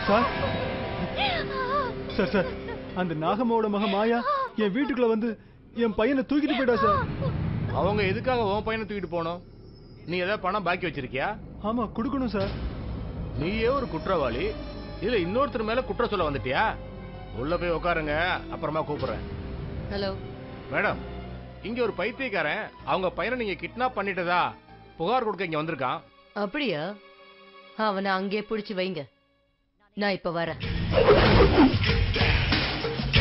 Sir sir sir அந்த நாகம்மாவோட மக மாயா என் வீட்டுக்குள்ள வந்து என் பையனை தூக்கிட்டு போயிட்டா சார். அவங்க எதுக்காக உன் பையனை தூக்கிட்டு போனோம்? நீ ஏதாவது பணம் பாக்கி வச்சிருக்கியா? ஆமா கொடுக்கணும் சார். நீயே ஒரு குற்றவாளி, இதுல இன்னொருத்தர் மேல குற்றம் சொல்ல வந்துட்டியா? உள்ள போய் உட்காருங்க, அப்புறமா கூப்பிடுறேன். ஹலோ மேடம், இங்க ஒரு பைத்தியக்காரன் அவங்க பையனை நீங்க கிட்னாப் பண்ணிட்டதா புகார் கொடுக்க இங்க வந்திருக்கான். அப்படியா? அவனை அங்கே பிடிச்சு வைங்க, நான் இப்ப வரேன்.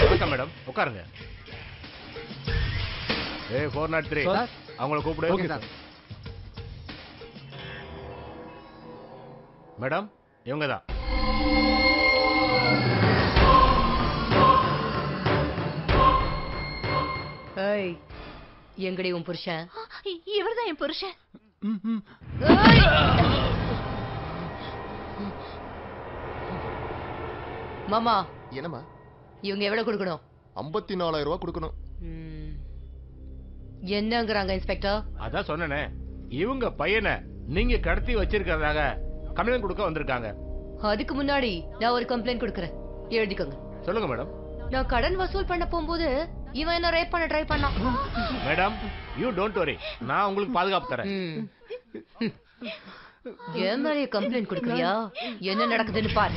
வணக்கம் மேடம், உட்காருங்க. 403 அவங்கள கூப்பிடு. Okay sir. மேடம், இவங்க தான். ஏய், எங்கடி உன் புருஷன்? இவர்தான் என் புருஷன். மாமா, என்னமா? இவங்க எவ்வளவு கொடுக்கணும்? 54,000 ரூபாய் கொடுக்கணும். என்னங்கறாங்க இன்ஸ்பெக்டர்? அதான் சொன்னனே, இவங்க பையனை நீங்க கடத்தி வச்சிருக்கிறதாக கம்ப்ளைண்ட் கொடுக்க வந்திருக்காங்க. அதுக்கு முன்னாடி நான் ஒரு கம்ப்ளைண்ட் கொடுக்கறேன், எழுதிக்கோங்க. சொல்லுங்க மேடம். நான் கடன் வசூல் பண்ண போகும்போது இவன் என்ன ரேப் பண்ண ட்ரை பண்ணான். மேடம், யூ டோன்ட் வரி, நான் உங்களுக்கு பாதுகாப்பு தரேன். என் மேலே கம்ப்ளைண்ட் கொடுக்கறியா? என்ன நடக்குதுன்னு பாரு.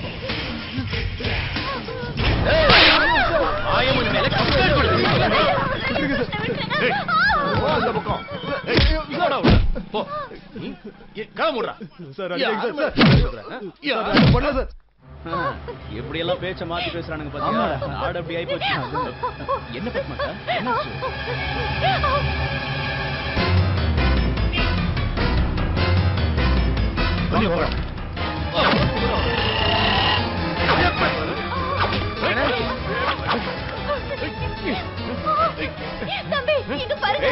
எப்படி எல்லாம் பேச்ச மாத்தி பேசுறானுங்க பாத்தீங்களா? ஆடு அப்படி ஆயி போச்சு. என்ன பத்மாக்கா? என்னாச்சு? தம்பி, இங்க பாருங்க.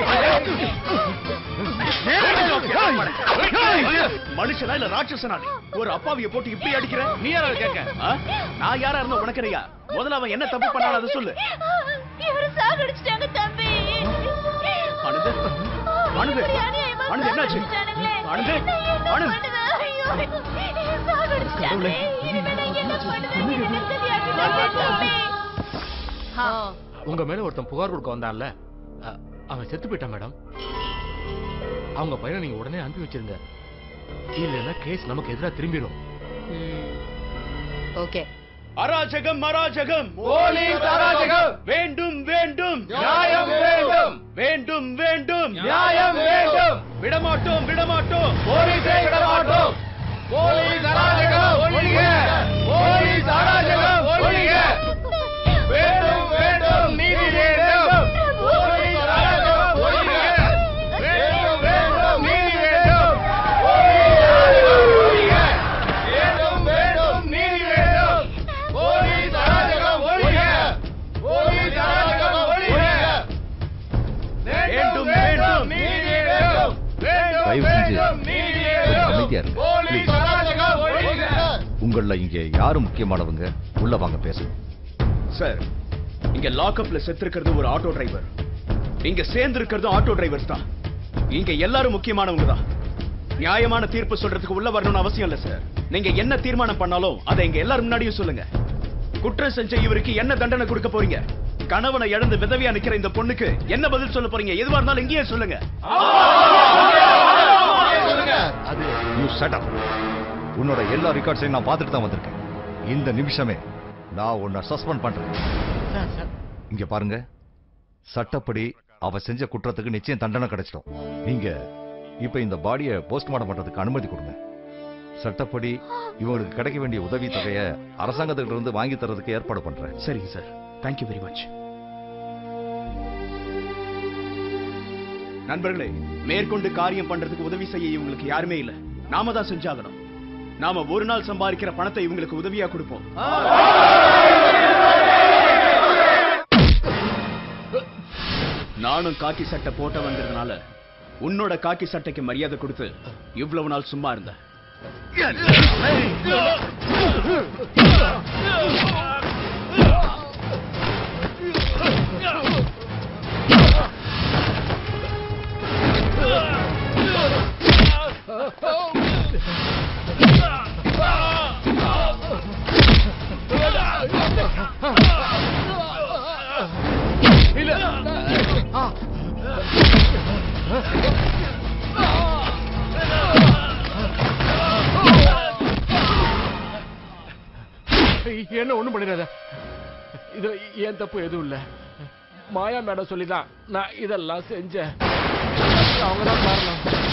மனுஷனா இல்ல ராட்சசனா? ஒரு அப்பாவிய போட்டு இப்படி அடிக்கிற? நீ யாரா கேட்க? நான் யாரா இருந்தா உனக்கறியா? முதல்ல அவன் என்ன தப்பு பண்ணானோ அதை சொல்லு. இவரை சாகடிச்சிட்டாங்க தம்பி. அனுது அனுது அனுது என்னாச்சு? அனுது அனுது சாகடிச்சிட்டாங்க. இனிமே நான் என்ன பண்ணுவேன்னு எனக்கு தெரியாது தம்பி. உங்க மேல ஒருத்தன் புகார் கொடுக்க வந்தான்ல, அவன் செத்து போயிட்டான் மேடம். அவங்க பையனை நீங்க உடனே அனுப்பி வச்சிருங்க, இல்லைன்னா கேஸ் நமக்கு எதிராக திரும்பிடும். ஓகே. அராஜகம் அராஜகம், போலீஸ் அராஜகம், வேண்டும் வேண்டும் நியாயம் வேண்டும், வேண்டும் வேண்டும் நியாயம் வேண்டும், விடமாட்டோம் விடமாட்டோம், போலீஸை விடமாட்டோம். போலீஸ் அராஜகம் ஒழிக, போலீஸ் அராஜகம் ஒழிக, வேண்டும் வேண்டும் நீதி வேண்டும், போலீஸ் அராஜகம் ஒழிக, வேண்டும் வேண்டும் நீதி வேண்டும், போலீஸ் அராஜகம் ஒழிக, வேண்டும் வேண்டும் நீதி வேண்டும், போலீஸ் அராஜகம் ஒழிக, போலீஸ் அராஜகம் ஒழிக, வேண்டும் வேண்டும் நீதி வேண்டும், வேண்டும் வேண்டும் நீதி வேண்டும், போலீஸ் அராஜகம் ஒழிக. உங்கள இங்க யாரும் முக்கியமானவங்க? உள்ள வாங்க பேசுங்க. சார், இங்க லாக்அப்ல செத்துக்கிறது ஒரு ஆட்டோ டிரைவர், இங்க சேர்ந்து இருக்கிறது ஆட்டோ டிரைவர்ஸ் தான். இங்க எல்லாரும் முக்கியமானவங்க தான். நியாயமான தீர்ப்பு சொல்றதுக்கு உள்ள வரணும்னு அவசியம் இல்ல சார். நீங்க என்ன தீர்மானம் பண்ணாலும் அதை இங்க எல்லாரும் முன்னாடியும் சொல்லுங்க. குற்றம் செஞ்ச இவருக்கு என்ன தண்டனை கொடுக்க போறீங்க? கணவனை இழந்து விதவியா நிக்கிற இந்த பொண்ணுக்கு என்ன பதில் சொல்ல போறீங்க? எதுவா இருந்தாலும் இங்கேயே சொல்லுங்க. உன்னோட எல்லா ரெக்கார்ட்ஸையும் நான் பார்த்துட்டு தான் வந்திருக்கேன். இந்த நிமிஷமே நான் உன்னை சஸ்பெண்ட் பண்றேன். இங்க பாருங்க, சட்டப்படி அவ செஞ்ச குற்றத்துக்கு நிச்சயம் தண்டனை கிடைச்சிடும். நீங்க இப்ப இந்த பாடியை போஸ்ட்மார்ட்டம் பண்றதுக்கு அனுமதி கொடுங்க. சட்டப்படி இவங்களுக்கு கிடைக்க வேண்டிய உதவி தொகையை அரசாங்கத்திட்ட இருந்து வாங்கி தரதுக்கு ஏற்பாடு பண்றேன். சரிங்க சார், தேங்க்யூ வெரி மச். நண்பர்களே, மேற்கொண்டு காரியம் பண்றதுக்கு உதவி செய்ய இவங்களுக்கு யாருமே இல்ல. நாம தான் செஞ்சாகணும். நாம ஒரு நாள் சம்பாதிக்கிற பணத்தை இவங்களுக்கு உதவியா கொடுப்போம். நானும் காக்கி சட்டை போட்ட வந்ததுனால உன்னோட காக்கி சட்டைக்கு மரியாதை கொடுத்து இவ்வளவு நாள் சும்மா இருந்த. என்ன ஒண்ணும் பண்ணிடாத. இது ஏன் தப்பு எதுவும் இல்ல. மாயா மேடம் சொல்லிதான் நான் இதெல்லாம் செஞ்சேன். அவங்க தான் காரணம்.